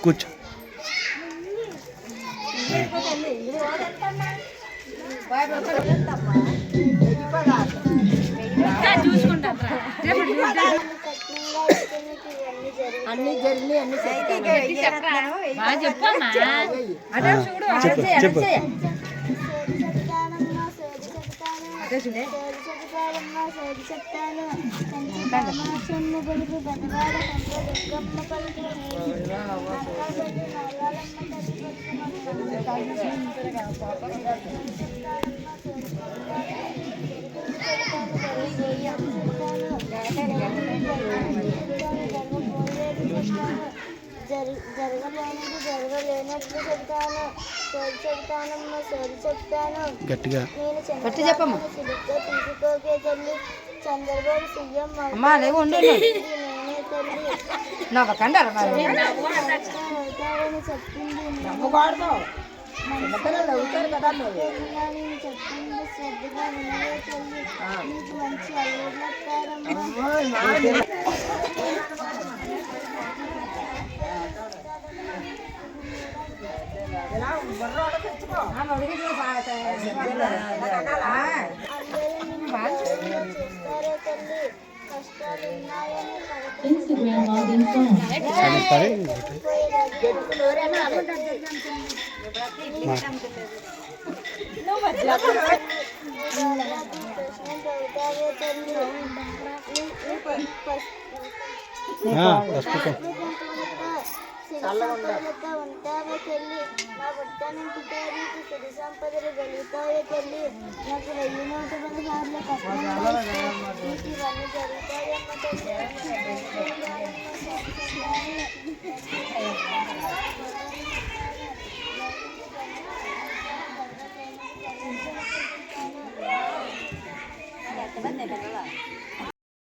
కూర్చో. అన్ని జరిగినాయి అన్ని జరగలేనిది జరగలేనట్లు చెప్తాను, సోది చెప్తానమ్మా సోది చెప్తాను. గట్టిగా నేను చెప్పమ్మా. తీసుకోకే తల్లి, చంద్రబాబు సీఎం నేనే తల్లి అవుతావని చెప్పింది. నేను చెప్పింది శ్రద్ధగా వినవే తల్లి, నీకు మంచి అల్లుళ్ళు వస్తారమ్మా. ఉంటావే తల్లి, నా భర్తను పితానికి సిరి సంపదలు కలుగుతావే తల్లి, నాకు 1016 కష్టాలు ఇవన్నీ జరుగుతాయమ్మ తల్లి.